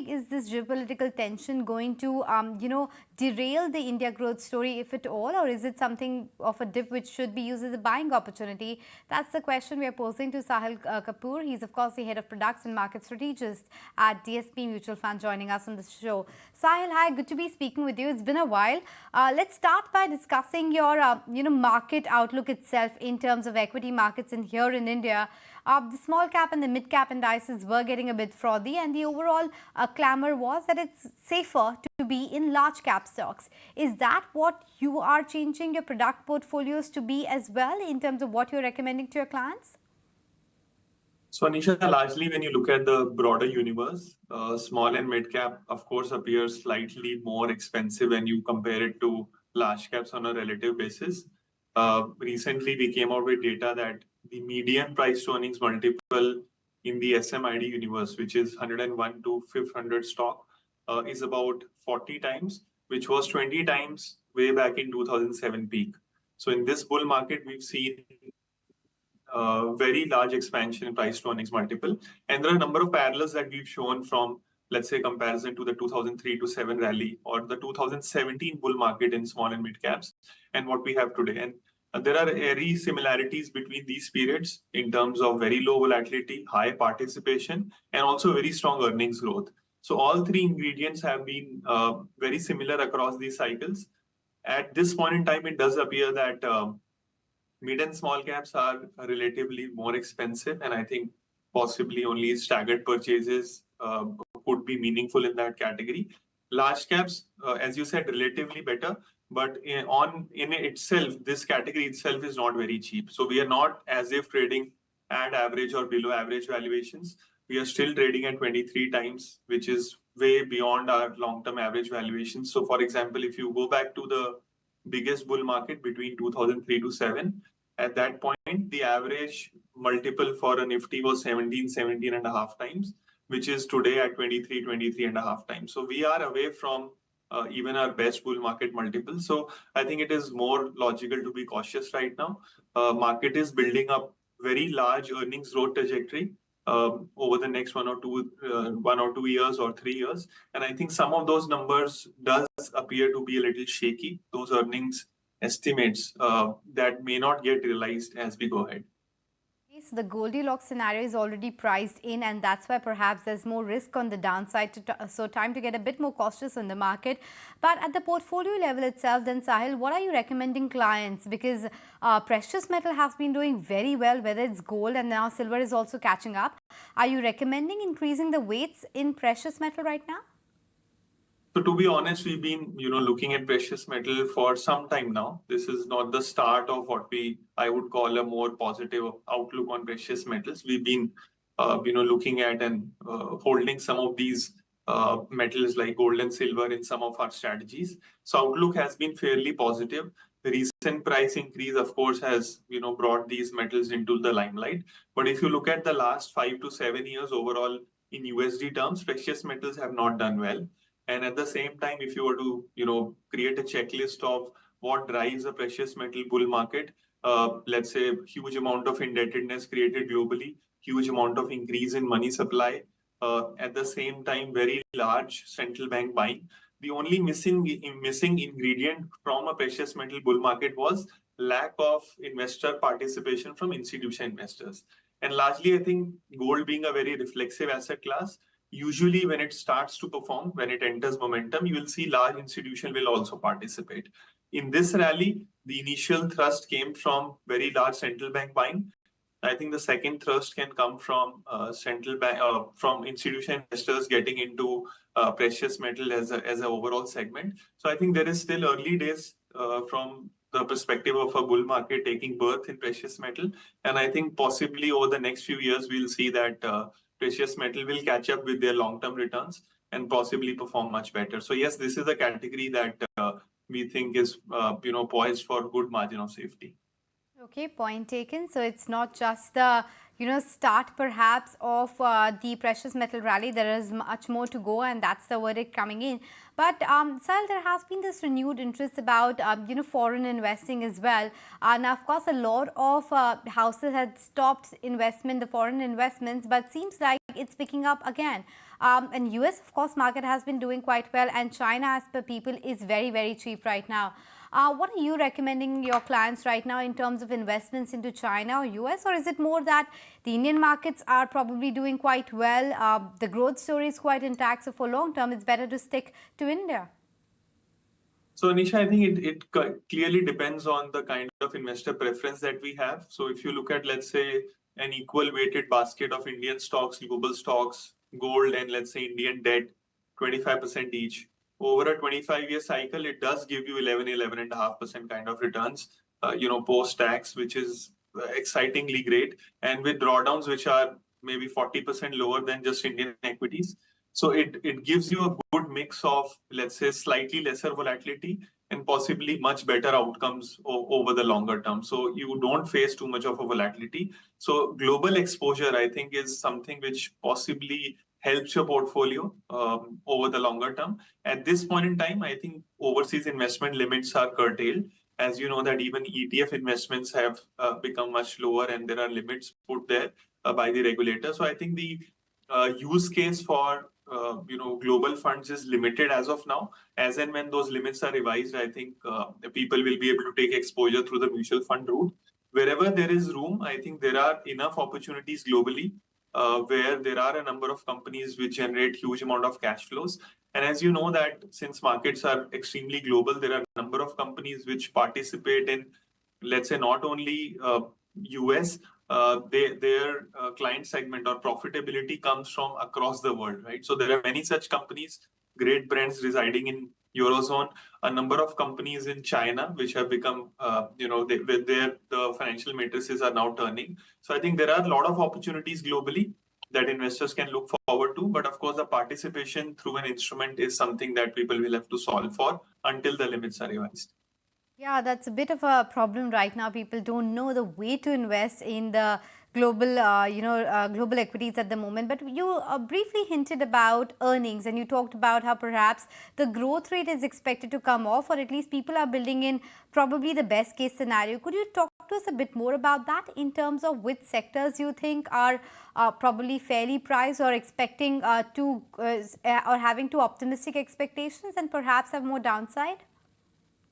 think, is this geopolitical tension going to, derail the India growth story, if at all, or is it something of a dip which should be used as a buying opportunity? That's the question we are posing to Sahil Kapoor. He's, of course, the head of products and market strategist at DSP Mutual Fund, joining us on the show. Sahil, hi, good to be speaking with you. It's been a while. Let's start by discussing your, market outlook itself in terms of equity markets in here in India. The small cap and the mid cap indices were getting a bit frothy, and the overall clamor was that it's safer to be in large cap stocks. Is that what you are changing your product portfolios to be as well, in terms of what you're recommending to your clients? So Anisha, largely when you look at the broader universe, small and mid cap, of course, appears slightly more expensive when you compare it to large caps on a relative basis. Recently, we came out with data that the median price to earnings multiple in the SMID universe, which is 101 to 500 stock, is about 40 times, which was 20 times way back in 2007 peak. So in this bull market, we've seen very large expansion in price to earnings multiple. And there are a number of parallels that we've shown from, let's say, comparison to the 2003 to 7 rally or the 2017 bull market in small and mid caps and what we have today. And there are very similarities between these periods in terms of very low volatility, high participation, and also very strong earnings growth. So all three ingredients have been very similar across these cycles. At this point in time, it does appear that mid and small caps are relatively more expensive, and I think possibly only staggered purchases could be meaningful in that category. Large caps, as you said, relatively better, but in itself, this category itself is not very cheap. So we are not as if trading at average or below average valuations. We are still trading at 23 times, which is way beyond our long-term average valuations. So for example, if you go back to the biggest bull market between 2003 to 7, at that point, the average multiple for a Nifty was 17 and a half times, which is today at 23 and a half times. So we are away from even our best bull market multiple. So I think it is more logical to be cautious right now. Market is building up very large earnings growth trajectory over the next 1 or 2 years or 3 years. And I think some of those numbers does appear to be a little shaky. Those earnings estimates that may not get realized as we go ahead. So the Goldilocks scenario is already priced in, and that's why perhaps there's more risk on the downside. So time to get a bit more cautious in the market. But at the portfolio level itself, then Sahil, what are you recommending clients? Because precious metal has been doing very well, whether it's gold and now silver is also catching up. Are you recommending increasing the weights in precious metal right now? So to be honest, we've been, looking at precious metal for some time now. This is not the start of what I would call a more positive outlook on precious metals. We've been, looking at and holding some of these metals like gold and silver in some of our strategies. So outlook has been fairly positive. The recent price increase, of course, has, brought these metals into the limelight. But if you look at the last 5 to 7 years overall in USD terms, precious metals have not done well. And at the same time, if you were to, create a checklist of what drives a precious metal bull market, let's say huge amount of indebtedness created globally, huge amount of increase in money supply, at the same time, very large central bank buying. The only missing ingredient from a precious metal bull market was lack of investor participation from institutional investors. And largely, I think gold being a very reflexive asset class, usually when it starts to perform, when it enters momentum, you will see large institution will also participate. In this rally, the initial thrust came from very large central bank buying. I think the second thrust can come from from institutional investors getting into precious metal as an overall segment. So I think there is still early days from the perspective of a bull market taking birth in precious metal. And I think possibly over the next few years, we'll see that precious metal will catch up with their long-term returns and possibly perform much better. So yes, this is a category that we think is poised for good margin of safety. Okay, point taken. So it's not just the start perhaps of the precious metal rally. There is much more to go, and that's the verdict coming in. But Sahil, there has been this renewed interest about foreign investing as well. Now, of course, a lot of houses had stopped the foreign investments, but seems like it's picking up again. And US, of course, market has been doing quite well, and China, as per people, is very, very cheap right now. What are you recommending your clients right now in terms of investments into China or US? Or is it more that the Indian markets are probably doing quite well? The growth story is quite intact. So for long term, it's better to stick to India. So, Anisha, I think it clearly depends on the kind of investor preference that we have. So, if you look at, let's say, an equal weighted basket of Indian stocks, global stocks, gold, and let's say Indian debt, 25% each, over a 25-year cycle, it does give you 11.5% kind of returns, post tax, which is excitingly great. And with drawdowns, which are maybe 40% lower than just Indian equities. So it gives you a good mix of, let's say, slightly lesser volatility and possibly much better outcomes over the longer term. So you don't face too much of a volatility. So global exposure, I think, is something which possibly helps your portfolio over the longer term. At this point in time, I think overseas investment limits are curtailed. As you know, that even ETF investments have become much lower, and there are limits put there by the regulator. So I think the use case for global funds is limited as of now. As and when those limits are revised, I think people will be able to take exposure through the mutual fund route. Wherever there is room, I think there are enough opportunities globally where there are a number of companies which generate huge amount of cash flows. And as you know that since markets are extremely global, there are a number of companies which participate in, let's say, not only US, their client segment or profitability comes from across the world, right? So there are many such companies, great brands residing in Eurozone, a number of companies in China, which have become, the financial matrices are now turning. So I think there are a lot of opportunities globally that investors can look forward to. But of course, the participation through an instrument is something that people will have to solve for until the limits are revised. Yeah, that's a bit of a problem right now. People don't know the way to invest in the global, global equities at the moment. But you briefly hinted about earnings, and you talked about how perhaps the growth rate is expected to come off, or at least people are building in probably the best case scenario. Could you talk to us a bit more about that in terms of which sectors you think are probably fairly priced or expecting or having too optimistic expectations and perhaps have more downside?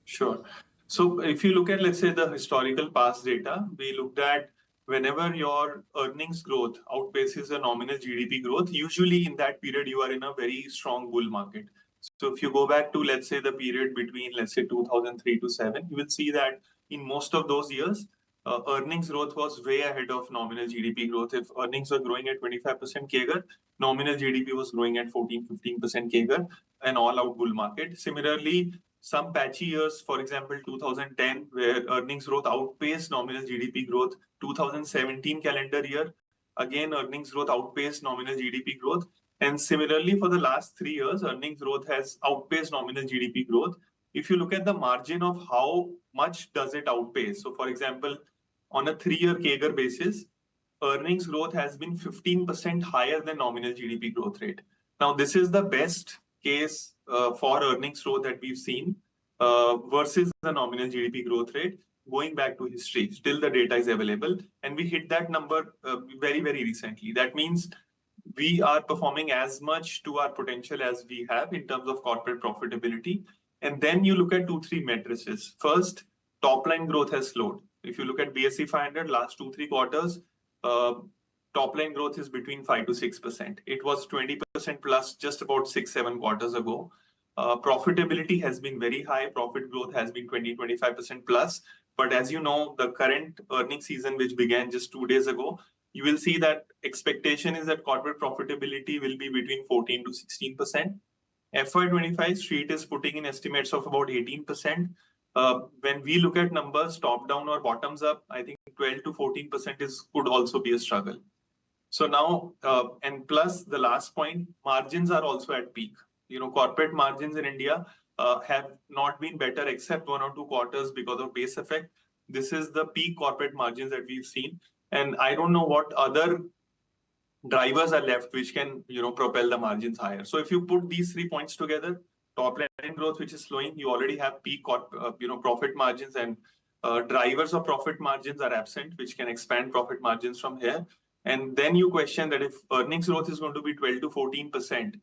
Sure. So if you look at, let's say, the historical past data, we looked at whenever your earnings growth outpaces the nominal GDP growth, usually in that period, you are in a very strong bull market. So if you go back to, let's say, the period between, let's say, 2003 to 7, you will see that in most of those years, earnings growth was way ahead of nominal GDP growth. If earnings were growing at 25% CAGR, nominal GDP was growing at 14-15% CAGR, an all-out bull market. Similarly, some patchy years, for example, 2010, where earnings growth outpaced nominal GDP growth, 2017 calendar year, again, earnings growth outpaced nominal GDP growth. And similarly, for the last 3 years, earnings growth has outpaced nominal GDP growth. If you look at the margin of how much does it outpace, so for example, on a 3-year CAGR basis, earnings growth has been 15% higher than nominal GDP growth rate. Now, this is the best case for earnings growth that we've seen versus the nominal GDP growth rate going back to history. Still, the data is available, and we hit that number very, very recently. That means we are performing as much to our potential as we have in terms of corporate profitability. And then you look at 2-3 matrices. First, top line growth has slowed. If you look at BSE 500 last 2-3 quarters, top line growth is between 5 to 6%. It was 20% plus just about 6-7 quarters ago. Profitability has been very high. Profit growth has been 20-25% plus. But as you know, the current earnings season, which began just 2 days ago, you will see that expectation is that corporate profitability will be between 14 to 16%. FY25 Street is putting in estimates of about 18%. When we look at numbers, top down or bottoms up, I think 12 to 14% could also be a struggle. So now, and plus the last point, margins are also at peak. Corporate margins in India have not been better except 1 or 2 quarters because of base effect. This is the peak corporate margins that we've seen. And I don't know what other drivers are left which can, propel the margins higher. So if you put these 3 points together, top line growth, which is slowing, you already have peak, profit margins, and drivers of profit margins are absent, which can expand profit margins from here. And then you question that if earnings growth is going to be 12 to 14%,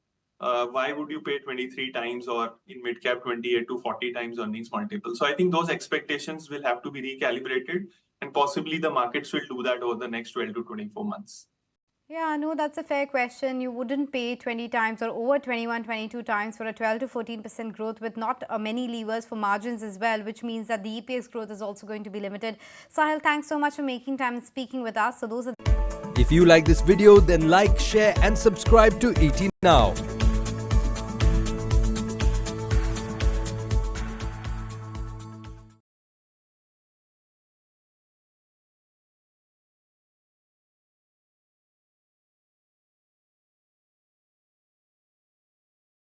why would you pay 23 times or in mid cap 28 to 40 times earnings multiple? So I think those expectations will have to be recalibrated, and possibly the markets will do that over the next 12 to 24 months. Yeah, no, that's a fair question. You wouldn't pay 20 times or over 21, 22 times for a 12 to 14% growth with not many levers for margins as well, which means that the EPS growth is also going to be limited. Sahil, thanks so much for making time and speaking with us. So those are If you like this video, then like, share and subscribe to ET Now.